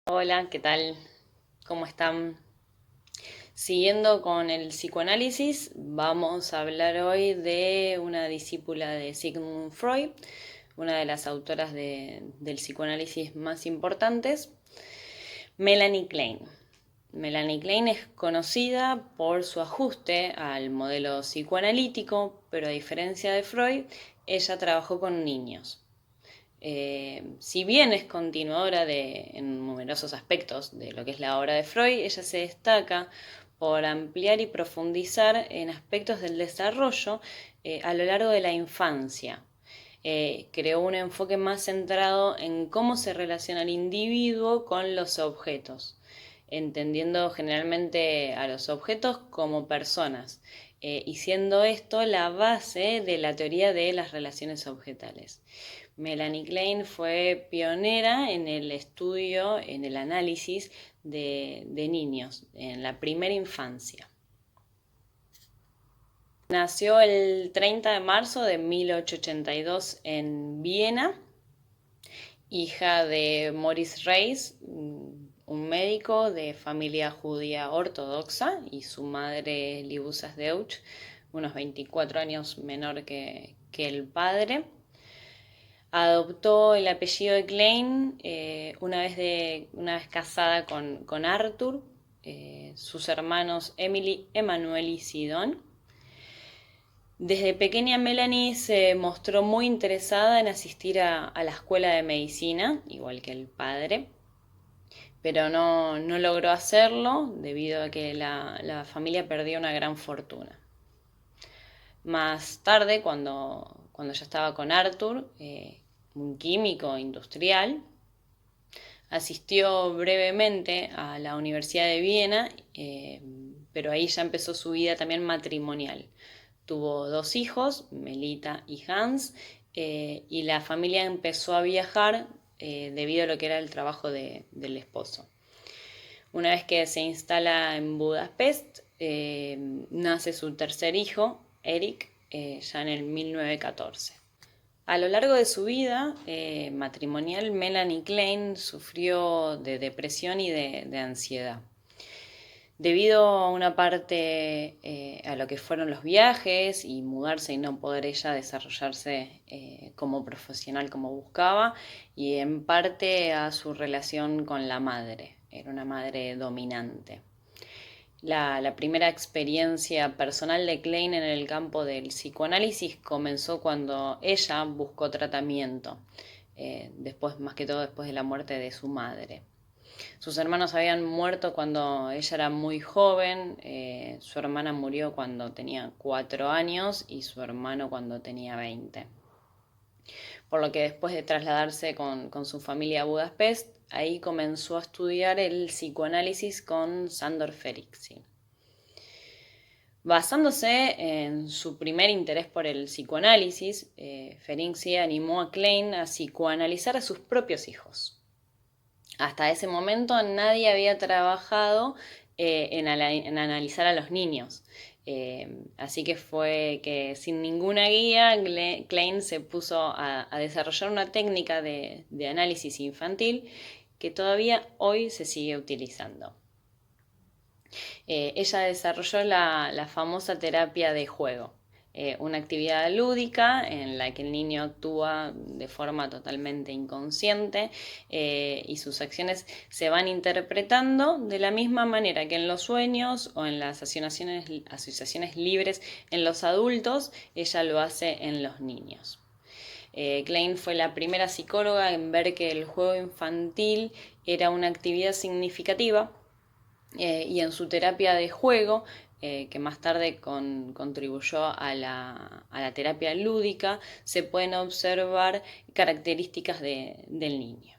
Hola, ¿qué tal? ¿Cómo están? Siguiendo con el psicoanálisis, vamos a hablar hoy de una discípula de Sigmund Freud, una de las autoras del psicoanálisis más importantes, Melanie Klein. Melanie Klein es conocida por su ajuste al modelo psicoanalítico, pero a diferencia de Freud, ella trabajó con niños. Si bien es continuadora en numerosos aspectos de lo que es la obra de Freud, ella se destaca por ampliar y profundizar en aspectos del desarrollo a lo largo de la infancia. Creó un enfoque más centrado en cómo se relaciona el individuo con los objetos, entendiendo generalmente a los objetos como personas, y siendo esto la base de la teoría de las relaciones objetales. Melanie Klein fue pionera en el estudio, en el análisis de niños en la primera infancia. Nació el 30 de marzo de 1882 en Viena, hija de Maurice Reis, un médico de familia judía ortodoxa, y su madre Libusas Deutsch, unos 24 años menor que el padre. Adoptó el apellido de Klein una vez casada con Arthur, sus hermanos Emily, Emanuel y Sidon. Desde pequeña Melanie se mostró muy interesada en asistir a la escuela de medicina, igual que el padre, pero no logró hacerlo debido a que la familia perdió una gran fortuna. Más tarde, cuando ya estaba con Arthur, un químico industrial, asistió brevemente a la Universidad de Viena, pero ahí ya empezó su vida también matrimonial. Tuvo dos hijos, Melita y Hans, y la familia empezó a viajar debido a lo que era el trabajo del esposo. Una vez que se instala en Budapest, nace su tercer hijo, Eric, ya en el 1914. A lo largo de su vida matrimonial, Melanie Klein sufrió de depresión y de ansiedad. Debido a una parte a lo que fueron los viajes y mudarse y no poder ella desarrollarse como profesional como buscaba, y en parte a su relación con la madre. Era una madre dominante. La primera experiencia personal de Klein en el campo del psicoanálisis comenzó cuando ella buscó tratamiento, después, más que todo después de la muerte de su madre. Sus hermanos habían muerto cuando ella era muy joven, su hermana murió cuando tenía 4 años y su hermano cuando tenía 20. Por lo que después de trasladarse con su familia a Budapest, ahí comenzó a estudiar el psicoanálisis con Sándor Ferenczi. Basándose en su primer interés por el psicoanálisis, Ferenczi animó a Klein a psicoanalizar a sus propios hijos. Hasta ese momento nadie había trabajado en analizar a los niños. Así que fue que sin ninguna guía, Klein se puso a desarrollar una técnica de análisis infantil que todavía hoy se sigue utilizando. Ella desarrolló la famosa terapia de juego, una actividad lúdica en la que el niño actúa de forma totalmente inconsciente, y sus acciones se van interpretando de la misma manera que en los sueños o en las asociaciones libres en los adultos, ella lo hace en los niños. Klein fue la primera psicóloga en ver que el juego infantil era una actividad significativa, y en su terapia de juego, que más tarde contribuyó a la terapia lúdica, se pueden observar características del niño.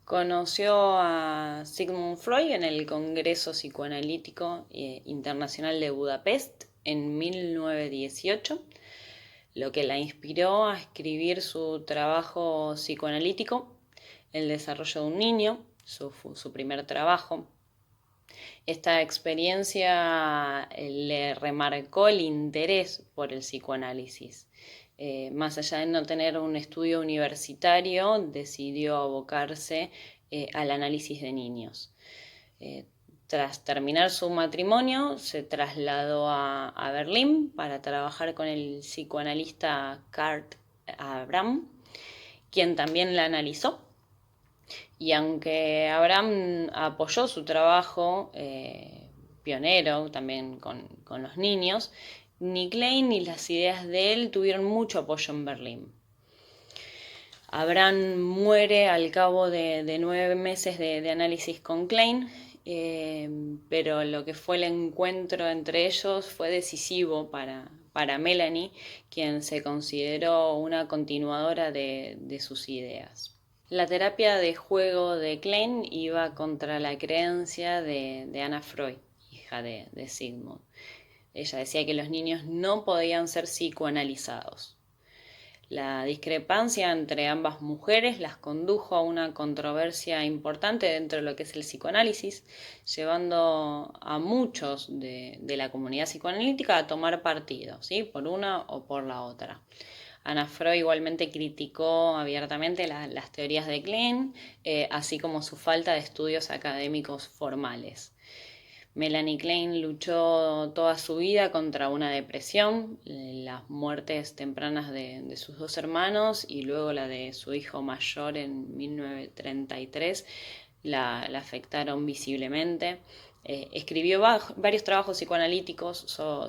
Conoció a Sigmund Freud en el Congreso Psicoanalítico Internacional de Budapest en 1918, lo que la inspiró a escribir su trabajo psicoanalítico, El desarrollo de un niño, su primer trabajo. Esta experiencia le remarcó el interés por el psicoanálisis. Más allá de no tener un estudio universitario, decidió abocarse al análisis de niños. Tras terminar su matrimonio, se trasladó a Berlín para trabajar con el psicoanalista Karl Abraham, quien también la analizó. Y aunque Abraham apoyó su trabajo, pionero también con los niños, ni Klein ni las ideas de él tuvieron mucho apoyo en Berlín. Abraham muere al cabo de 9 meses de análisis con Klein, pero lo que fue el encuentro entre ellos fue decisivo para Melanie, quien se consideró una continuadora de sus ideas. La terapia de juego de Klein iba contra la creencia de Anna Freud, hija de Sigmund. Ella decía que los niños no podían ser psicoanalizados. La discrepancia entre ambas mujeres las condujo a una controversia importante dentro de lo que es el psicoanálisis, llevando a muchos de la comunidad psicoanalítica a tomar partido, ¿sí? Por una o por la otra. Anna Freud igualmente criticó abiertamente las teorías de Klein, así como su falta de estudios académicos formales. Melanie Klein luchó toda su vida contra una depresión, las muertes tempranas de sus 2 hermanos y luego la de su hijo mayor en 1933 la afectaron visiblemente. Escribió varios trabajos psicoanalíticos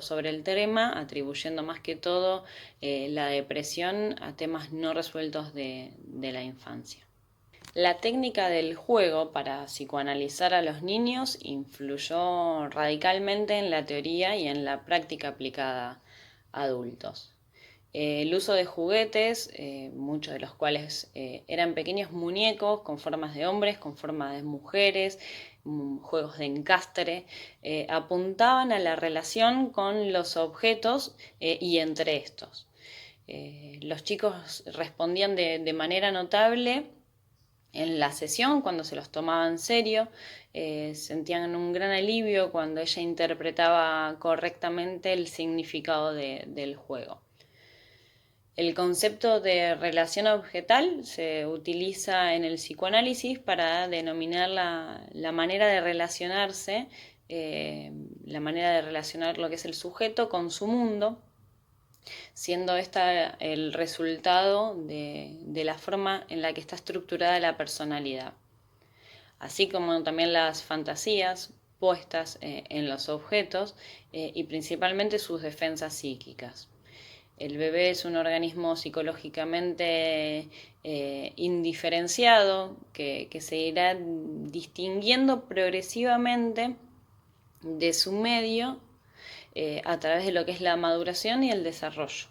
sobre el tema, atribuyendo más que todo la depresión a temas no resueltos de la infancia. La técnica del juego para psicoanalizar a los niños influyó radicalmente en la teoría y en la práctica aplicada a adultos. El uso de juguetes, muchos de los cuales eran pequeños muñecos con formas de hombres, con formas de mujeres, juegos de encastre, apuntaban a la relación con los objetos y entre estos. Los chicos respondían de manera notable en la sesión, cuando se los tomaba en serio, sentían un gran alivio cuando ella interpretaba correctamente el significado del juego. El concepto de relación objetal se utiliza en el psicoanálisis para denominar la manera de relacionarse, la manera de relacionar lo que es el sujeto con su mundo, siendo esta el resultado de la forma en la que está estructurada la personalidad, así como también las fantasías puestas en los objetos y principalmente sus defensas psíquicas. El bebé es un organismo psicológicamente indiferenciado que se irá distinguiendo progresivamente de su medio a través de lo que es la maduración y el desarrollo.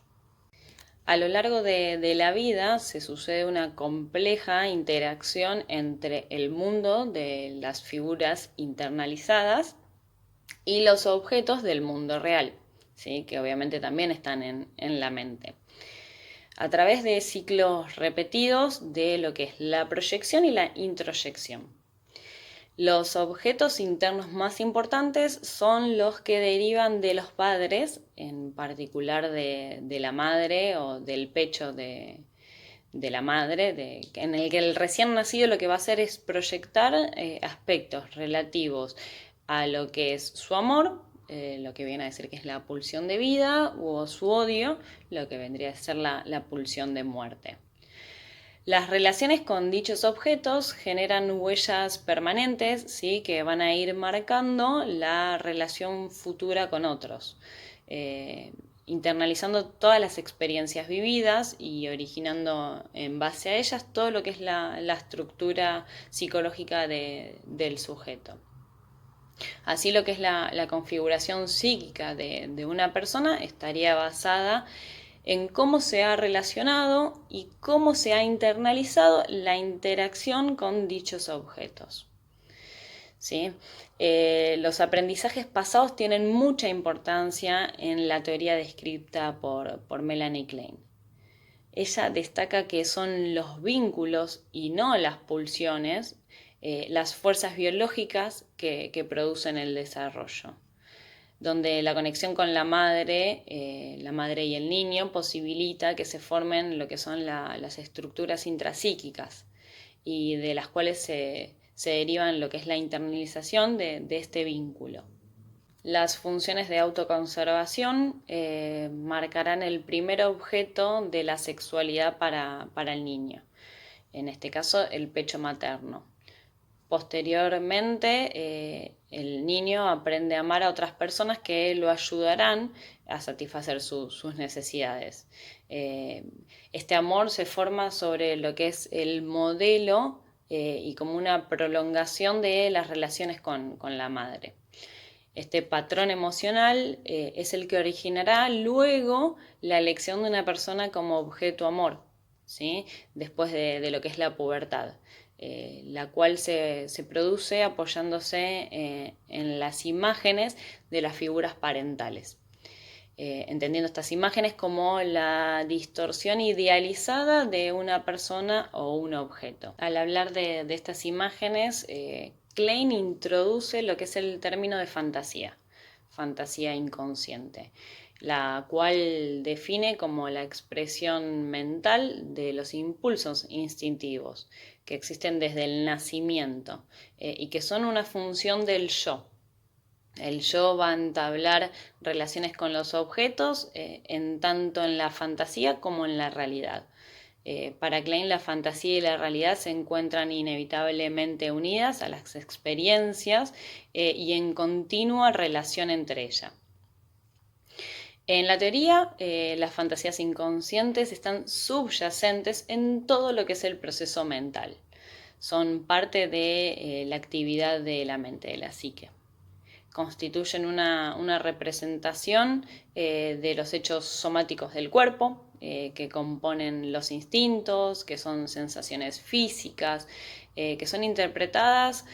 A lo largo de la vida se sucede una compleja interacción entre el mundo de las figuras internalizadas y los objetos del mundo real, ¿sí? Que obviamente también están en la mente. A través de ciclos repetidos de lo que es la proyección y la introyección. Los objetos internos más importantes son los que derivan de los padres, en particular de la madre o del pecho de la madre, en el que el recién nacido lo que va a hacer es proyectar aspectos relativos a lo que es su amor, lo que viene a decir que es la pulsión de vida, o su odio, lo que vendría a ser la pulsión de muerte. Las relaciones con dichos objetos generan huellas permanentes, ¿sí? Que van a ir marcando la relación futura con otros, internalizando todas las experiencias vividas y originando en base a ellas todo lo que es la estructura psicológica del sujeto. Así lo que es la configuración psíquica de una persona estaría basada en cómo se ha relacionado y cómo se ha internalizado la interacción con dichos objetos. ¿Sí? Los aprendizajes pasados tienen mucha importancia en la teoría descrita por Melanie Klein. Ella destaca que son los vínculos y no las pulsiones, las fuerzas biológicas que producen el desarrollo, donde la conexión con la madre y el niño posibilita que se formen lo que son las estructuras intrapsíquicas, y de las cuales se derivan lo que es la internalización de este vínculo. Las funciones de autoconservación marcarán el primer objeto de la sexualidad para el niño, en este caso el pecho materno. Posteriormente, el niño aprende a amar a otras personas que lo ayudarán a satisfacer sus necesidades. Este amor se forma sobre lo que es el modelo y como una prolongación de las relaciones con la madre. Este patrón emocional es el que originará luego la elección de una persona como objeto amor, ¿sí? Después de lo que es la pubertad, la cual se produce apoyándose en las imágenes de las figuras parentales. Entendiendo estas imágenes como la distorsión idealizada de una persona o un objeto. Al hablar de estas imágenes, Klein introduce lo que es el término de fantasía inconsciente, la cual define como la expresión mental de los impulsos instintivos que existen desde el nacimiento y que son una función del yo. El yo va a entablar relaciones con los objetos en tanto en la fantasía como en la realidad. Para Klein, la fantasía y la realidad se encuentran inevitablemente unidas a las experiencias y en continua relación entre ellas. En la teoría, las fantasías inconscientes están subyacentes en todo lo que es el proceso mental. Son parte de la actividad de la mente, de la psique. Constituyen una representación de los hechos somáticos del cuerpo, que componen los instintos, que son sensaciones físicas, que son interpretadas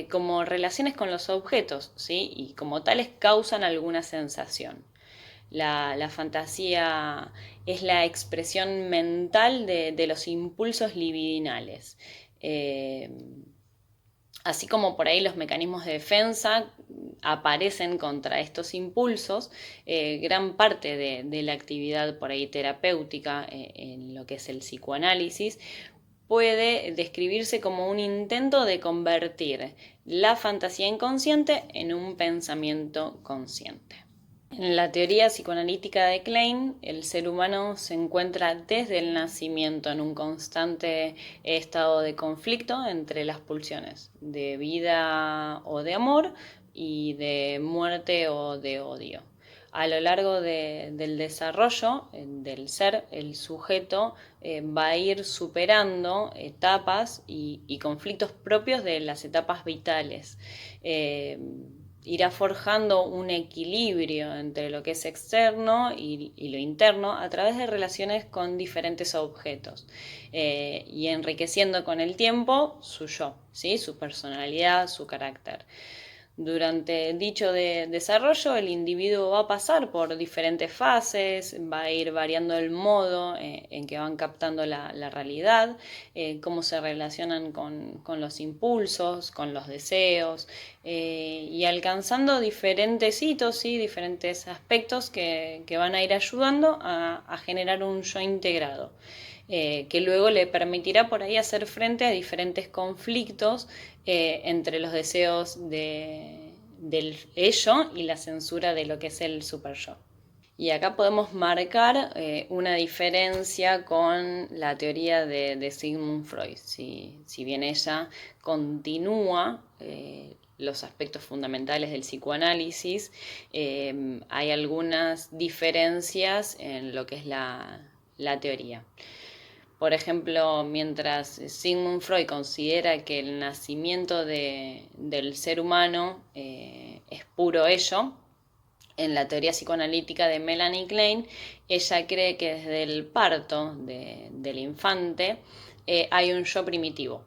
como relaciones con los objetos, ¿sí? Y como tales causan alguna sensación. La fantasía es la expresión mental de los impulsos libidinales. Así como por ahí los mecanismos de defensa aparecen contra estos impulsos, gran parte de la actividad por ahí terapéutica en lo que es el psicoanálisis puede describirse como un intento de convertir la fantasía inconsciente en un pensamiento consciente. En la teoría psicoanalítica de Klein, el ser humano se encuentra desde el nacimiento en un constante estado de conflicto entre las pulsiones de vida o de amor y de muerte o de odio. A lo largo del desarrollo del ser, el sujeto va a ir superando etapas y conflictos propios de las etapas vitales. Irá forjando un equilibrio entre lo que es externo y lo interno a través de relaciones con diferentes objetos y enriqueciendo con el tiempo su yo, ¿sí? Su personalidad, su carácter. Durante dicho desarrollo, el individuo va a pasar por diferentes fases, va a ir variando el modo en que van captando la realidad, cómo se relacionan con los impulsos, con los deseos, y alcanzando diferentes hitos y diferentes aspectos que van a ir ayudando a generar un yo integrado. Que luego le permitirá por ahí hacer frente a diferentes conflictos entre los deseos del ello y la censura de lo que es el super yo. Y acá podemos marcar una diferencia con la teoría de Sigmund Freud. Si bien ella continúa los aspectos fundamentales del psicoanálisis, hay algunas diferencias en lo que es la teoría. Por ejemplo, mientras Sigmund Freud considera que el nacimiento del ser humano es puro ello, en la teoría psicoanalítica de Melanie Klein, ella cree que desde el parto del infante hay un yo primitivo,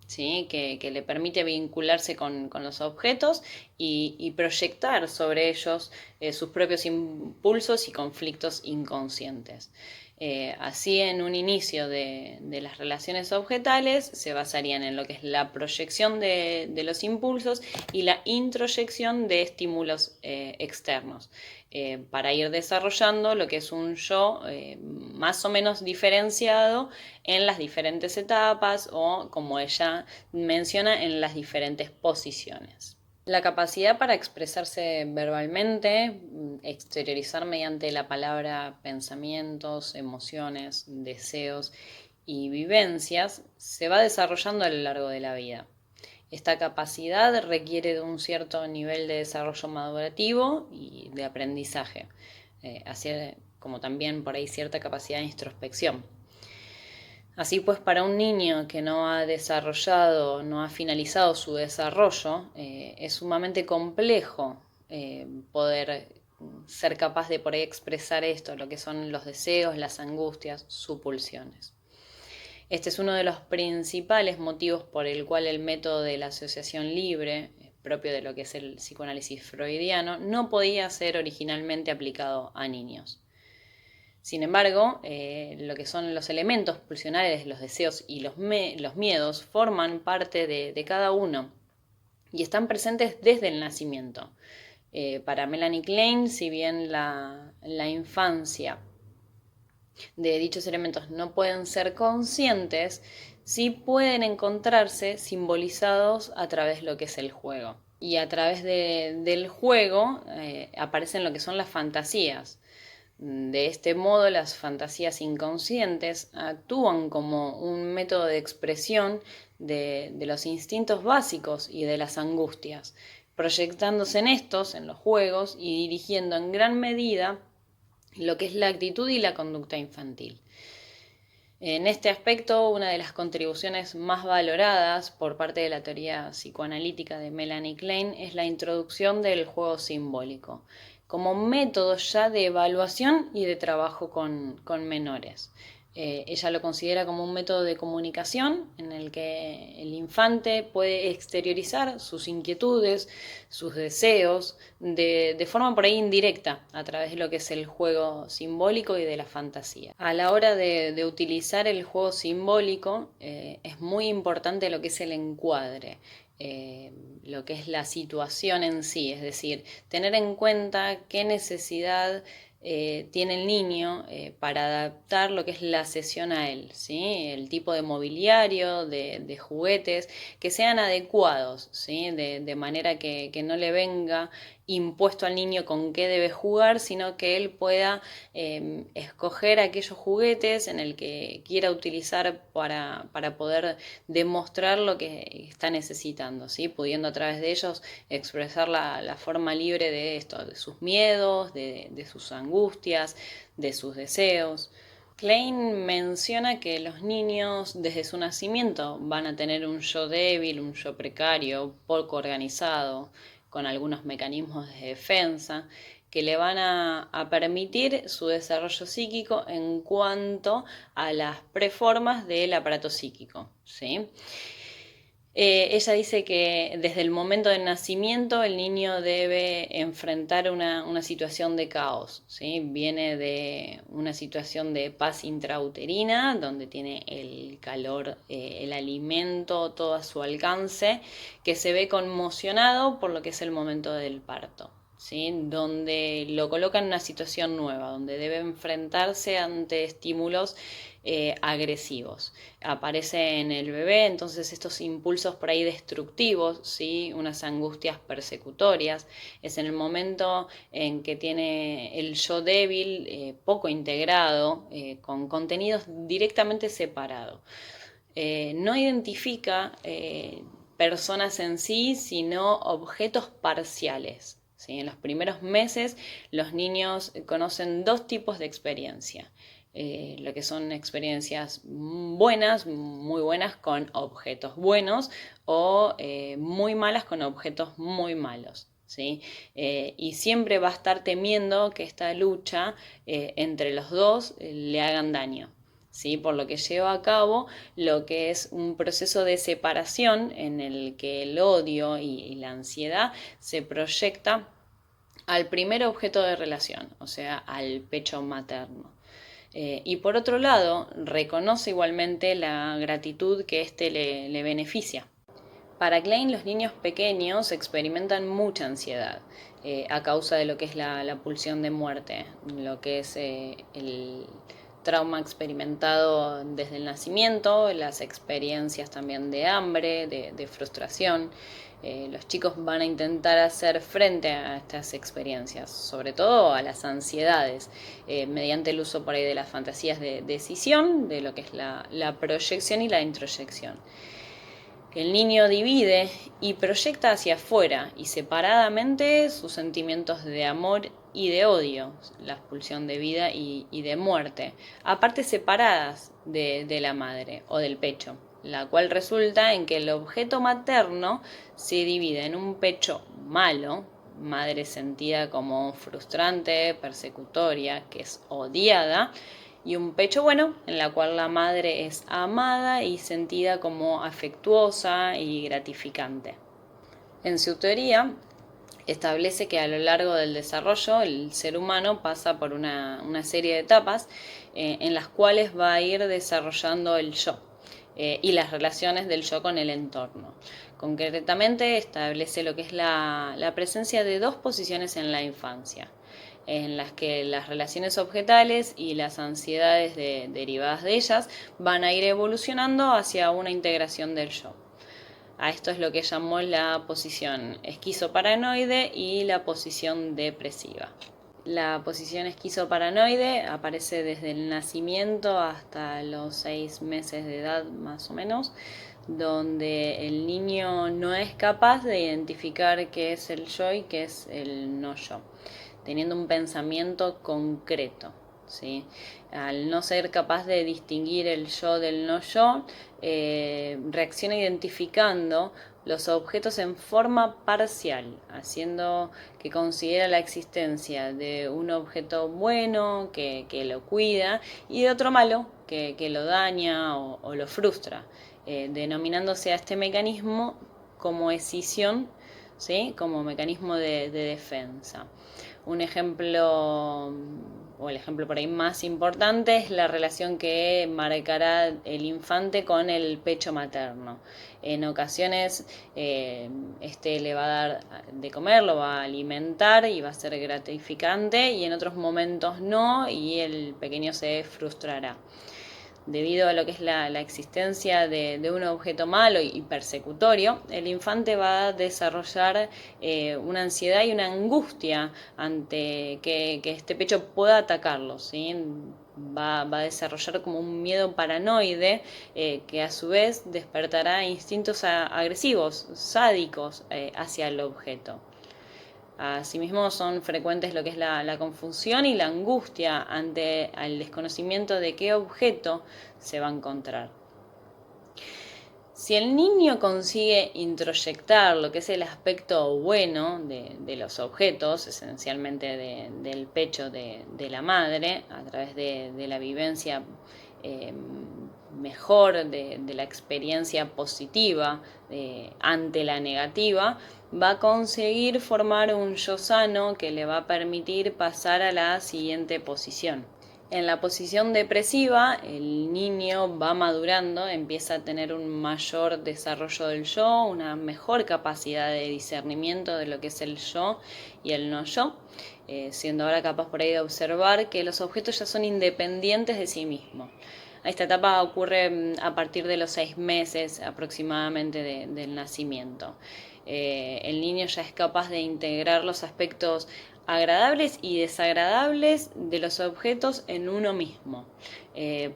¿sí? Que le permite vincularse con los objetos y proyectar sobre ellos sus propios impulsos y conflictos inconscientes. Así, en un inicio de las relaciones objetales se basarían en lo que es la proyección de los impulsos y la introyección de estímulos externos, para ir desarrollando lo que es un yo más o menos diferenciado en las diferentes etapas o, como ella menciona, en las diferentes posiciones. La capacidad para expresarse verbalmente, exteriorizar mediante la palabra pensamientos, emociones, deseos y vivencias, se va desarrollando a lo largo de la vida. Esta capacidad requiere de un cierto nivel de desarrollo madurativo y de aprendizaje, así como también por ahí cierta capacidad de introspección. Así pues, para un niño que no ha desarrollado, no ha finalizado su desarrollo, es sumamente complejo poder ser capaz de por ahí expresar esto, lo que son los deseos, las angustias, sus pulsiones. Este es uno de los principales motivos por el cual el método de la asociación libre, propio de lo que es el psicoanálisis freudiano, no podía ser originalmente aplicado a niños. Sin embargo, lo que son los elementos pulsionales, los deseos y los miedos forman parte de cada uno y están presentes desde el nacimiento. Para Melanie Klein, si bien la infancia de dichos elementos no pueden ser conscientes, sí pueden encontrarse simbolizados a través de lo que es el juego. Y a través del juego aparecen lo que son las fantasías. De este modo, las fantasías inconscientes actúan como un método de expresión de los instintos básicos y de las angustias, proyectándose en estos, en los juegos, y dirigiendo en gran medida lo que es la actitud y la conducta infantil. En este aspecto, una de las contribuciones más valoradas por parte de la teoría psicoanalítica de Melanie Klein es la introducción del juego simbólico, como método ya de evaluación y de trabajo con menores. Ella lo considera como un método de comunicación en el que el infante puede exteriorizar sus inquietudes, sus deseos, de forma por ahí indirecta, a través de lo que es el juego simbólico y de la fantasía. A la hora de utilizar el juego simbólico, es muy importante lo que es el encuadre. Lo que es la situación en sí, es decir, tener en cuenta qué necesidad tiene el niño para adaptar lo que es la sesión a él, ¿sí? El tipo de mobiliario, de juguetes, que sean adecuados, ¿sí? De manera que no le venga impuesto al niño con qué debe jugar, sino que él pueda escoger aquellos juguetes en el que quiera utilizar para poder demostrar lo que está necesitando, ¿sí? Pudiendo a través de ellos expresar la forma libre de esto, de sus miedos, de sus angustias, de sus deseos. Klein menciona que los niños desde su nacimiento van a tener un yo débil, un yo precario, poco organizado, con algunos mecanismos de defensa que le van a permitir su desarrollo psíquico en cuanto a las preformas del aparato psíquico, ¿sí? Ella dice que desde el momento del nacimiento el niño debe enfrentar una situación de caos, ¿sí? Viene de una situación de paz intrauterina, donde tiene el calor, el alimento, todo a su alcance, que se ve conmocionado por lo que es el momento del parto, ¿sí? Donde lo coloca en una situación nueva, donde debe enfrentarse ante estímulos agresivos. Aparece en el bebé entonces estos impulsos por ahí destructivos, ¿sí? Unas angustias persecutorias. Es en el momento en que tiene el yo débil poco integrado, con contenidos directamente separados. No identifica personas en sí, sino objetos parciales, ¿sí? En los primeros meses los niños conocen dos tipos de experiencia. Lo que son experiencias buenas, muy buenas con objetos buenos o muy malas con objetos muy malos, ¿sí? Y siempre va a estar temiendo que esta lucha entre los dos le hagan daño, ¿sí? Por lo que lleva a cabo lo que es un proceso de separación en el que el odio y la ansiedad se proyecta al primer objeto de relación, o sea, al pecho materno. Y por otro lado, reconoce igualmente la gratitud que éste le beneficia. Para Klein, los niños pequeños experimentan mucha ansiedad a causa de lo que es la pulsión de muerte, lo que es el trauma experimentado desde el nacimiento, las experiencias también de hambre, de frustración. Los chicos van a intentar hacer frente a estas experiencias, sobre todo a las ansiedades, mediante el uso por ahí de las fantasías de decisión, de lo que es la proyección y la introyección. El niño divide y proyecta hacia afuera y separadamente sus sentimientos de amor y de odio, la expulsión de vida y de muerte, a partes separadas de la madre o del pecho, la cual resulta en que el objeto materno se divide en un pecho malo, madre sentida como frustrante, persecutoria, que es odiada, y un pecho bueno, en la cual la madre es amada y sentida como afectuosa y gratificante. En su teoría, establece que a lo largo del desarrollo el ser humano pasa por una serie de etapas en las cuales va a ir desarrollando el yo y las relaciones del yo con el entorno. Concretamente establece lo que es la presencia de dos posiciones en la infancia, en las que las relaciones objetales y las ansiedades derivadas de ellas van a ir evolucionando hacia una integración del yo. A esto es lo que llamó la posición esquizoparanoide y la posición depresiva. La posición esquizoparanoide aparece desde el nacimiento hasta los 6 meses de edad más o menos, donde el niño no es capaz de identificar qué es el yo y qué es el no yo, teniendo un pensamiento concreto, ¿sí? Al no ser capaz de distinguir el yo del no yo, reacciona identificando los objetos en forma parcial, haciendo que considera la existencia de un objeto bueno que lo cuida y de otro malo que lo daña o lo frustra, denominándose a este mecanismo como escisión, ¿sí? Como mecanismo de defensa. Un ejemplo, o el ejemplo por ahí más importante, es la relación que marcará el infante con el pecho materno. En ocasiones este le va a dar de comer, lo va a alimentar y va a ser gratificante, y en otros momentos no, y el pequeño se frustrará. Debido a lo que es la existencia de un objeto malo y persecutorio, el infante va a desarrollar una ansiedad y una angustia ante que este pecho pueda atacarlo, ¿sí? Va a desarrollar como un miedo paranoide que a su vez despertará instintos agresivos, sádicos hacia el objeto. Asimismo, son frecuentes lo que es la confusión y la angustia ante el desconocimiento de qué objeto se va a encontrar. Si el niño consigue introyectar lo que es el aspecto bueno de los objetos, esencialmente del pecho de la madre, a través de la vivencia mejor, de la experiencia positiva ante la negativa, va a conseguir formar un yo sano que le va a permitir pasar a la siguiente posición. En la posición depresiva, el niño va madurando, empieza a tener un mayor desarrollo del yo, una mejor capacidad de discernimiento de lo que es el yo y el no yo, siendo ahora capaz por ahí de observar que los objetos ya son independientes de sí mismos. Esta etapa ocurre a partir de los 6 meses aproximadamente del nacimiento. El niño ya es capaz de integrar los aspectos agradables y desagradables de los objetos en uno mismo.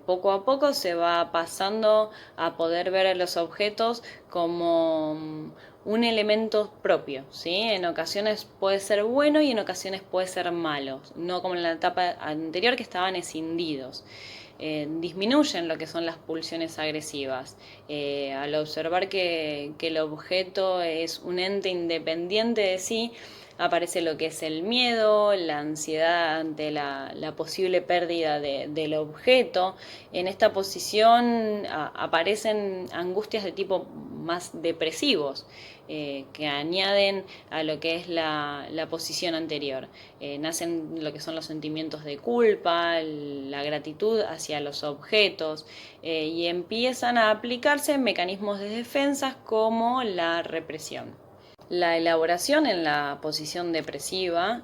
Poco a poco se va pasando a poder ver a los objetos como un elemento propio, ¿sí? En ocasiones puede ser bueno y en ocasiones puede ser malo, no como en la etapa anterior que estaban escindidos. Disminuyen lo que son las pulsiones agresivas. Al observar que el objeto es un ente independiente de sí, aparece lo que es el miedo, la ansiedad ante la posible pérdida del objeto. En esta posición aparecen angustias de tipo más depresivos, que añaden a lo que es la posición anterior. Nacen lo que son los sentimientos de culpa, la gratitud hacia los objetos, y empiezan a aplicarse mecanismos de defensa como la represión. La elaboración en la posición depresiva,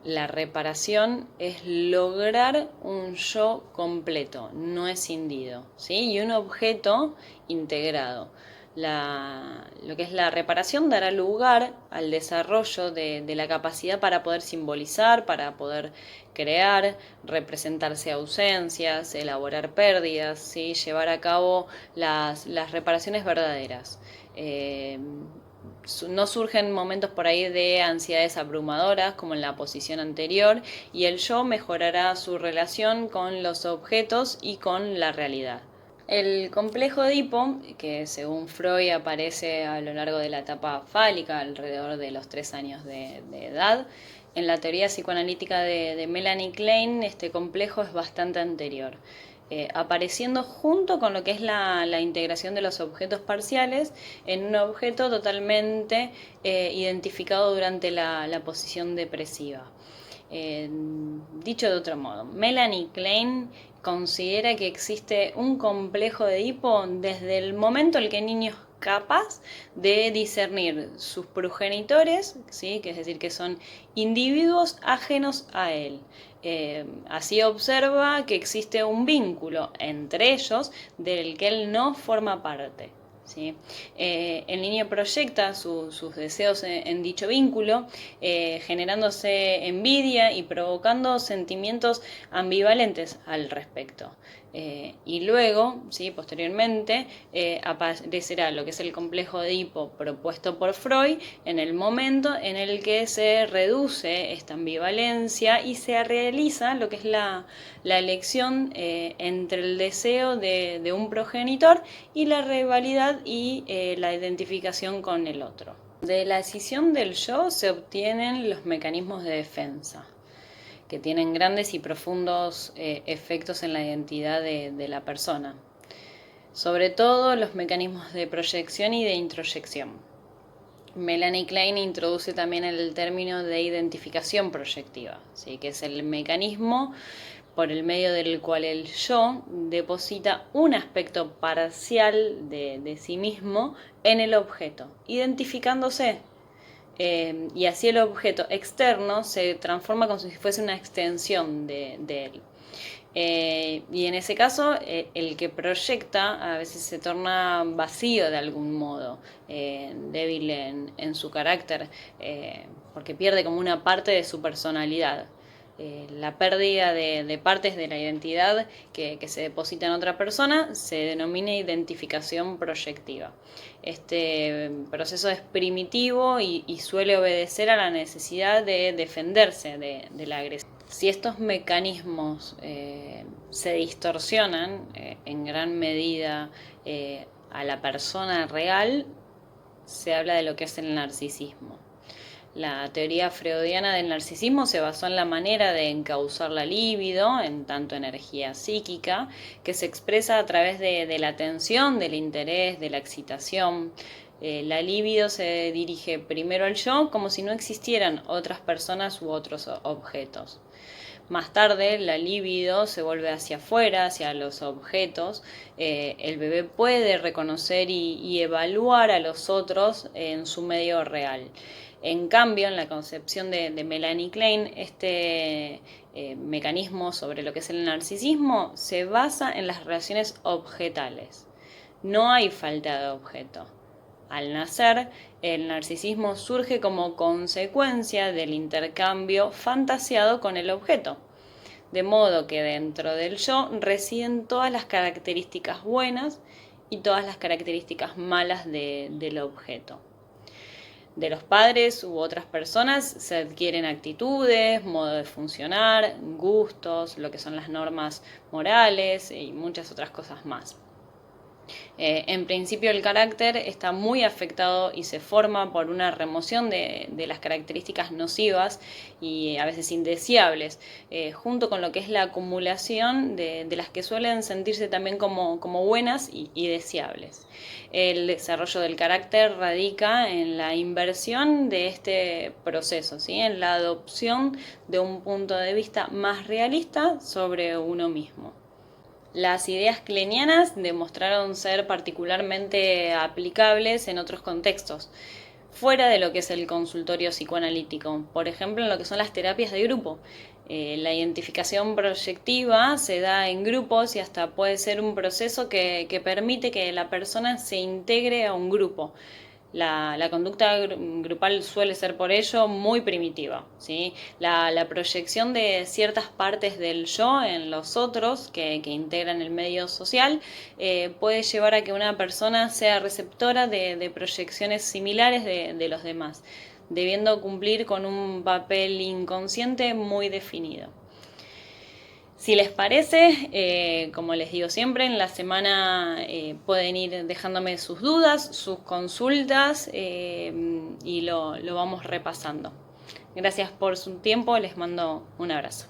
la reparación es lograr un yo completo, no escindido, ¿sí? Y un objeto integrado. Lo que es la reparación dará lugar al desarrollo de la capacidad para poder simbolizar, para poder crear, representarse ausencias, elaborar pérdidas, ¿sí? Llevar a cabo las reparaciones verdaderas. No surgen momentos por ahí de ansiedades abrumadoras como en la posición anterior, y el yo mejorará su relación con los objetos y con la realidad. El complejo de Edipo, que según Freud aparece a lo largo de la etapa fálica, alrededor de los 3 años de edad, en la teoría psicoanalítica de Melanie Klein este complejo es bastante anterior, apareciendo junto con lo que es la integración de los objetos parciales en un objeto totalmente identificado durante la posición depresiva. Dicho de otro modo, Melanie Klein considera que existe un complejo de Edipo desde el momento en el que el niño es capaz de discernir sus progenitores, ¿sí? Que es decir, que son individuos ajenos a él. Así observa que existe un vínculo entre ellos del que él no forma parte. ¿Sí? El niño proyecta sus deseos en dicho vínculo, generándose envidia y provocando sentimientos ambivalentes al respecto. Y luego, ¿sí? Posteriormente, aparecerá lo que es el complejo de Edipo propuesto por Freud en el momento en el que se reduce esta ambivalencia y se realiza lo que es la elección entre el deseo de un progenitor y la rivalidad y la identificación con el otro. De la escisión del yo se obtienen los mecanismos de defensa, que tienen grandes y profundos efectos en la identidad de la persona. Sobre todo los mecanismos de proyección y de introyección. Melanie Klein introduce también el término de identificación proyectiva, ¿sí? Que es el mecanismo por el medio del cual el yo deposita un aspecto parcial de sí mismo en el objeto, identificándose. Y así el objeto externo se transforma como si fuese una extensión de él. Y en ese caso, el que proyecta a veces se torna vacío de algún modo, débil en su carácter, porque pierde como una parte de su personalidad. La pérdida de partes de la identidad que se deposita en otra persona se denomina identificación proyectiva. Este proceso es primitivo y suele obedecer a la necesidad de defenderse de la agresión. Si estos mecanismos se distorsionan en gran medida a la persona real, se habla de lo que es el narcisismo. La teoría freudiana del narcisismo se basó en la manera de encauzar la libido, en tanto energía psíquica, que se expresa a través de la atención, del interés, de la excitación. La libido se dirige primero al yo, como si no existieran otras personas u otros objetos. Más tarde, la libido se vuelve hacia afuera, hacia los objetos. El bebé puede reconocer y evaluar a los otros en su medio real. En cambio, en la concepción de Melanie Klein, este mecanismo sobre lo que es el narcisismo se basa en las relaciones objetales. No hay falta de objeto. Al nacer, el narcisismo surge como consecuencia del intercambio fantasiado con el objeto. De modo que dentro del yo residen todas las características buenas y todas las características malas del objeto. De los padres u otras personas se adquieren actitudes, modo de funcionar, gustos, lo que son las normas morales y muchas otras cosas más. En principio el carácter está muy afectado y se forma por una remoción de las características nocivas y a veces indeseables, junto con lo que es la acumulación de las que suelen sentirse también como buenas y deseables. El desarrollo del carácter radica en la inversión de este proceso, ¿sí? En la adopción de un punto de vista más realista sobre uno mismo. Las ideas klenianas demostraron ser particularmente aplicables en otros contextos, fuera de lo que es el consultorio psicoanalítico, por ejemplo en lo que son las terapias de grupo. La identificación proyectiva se da en grupos y hasta puede ser un proceso que permite que la persona se integre a un grupo. La conducta grupal suele ser por ello muy primitiva, ¿sí? La proyección de ciertas partes del yo en los otros que integran el medio social puede llevar a que una persona sea receptora de proyecciones similares de los demás, debiendo cumplir con un papel inconsciente muy definido. Si les parece, como les digo siempre, en la semana pueden ir dejándome sus dudas, sus consultas y lo vamos repasando. Gracias por su tiempo, les mando un abrazo.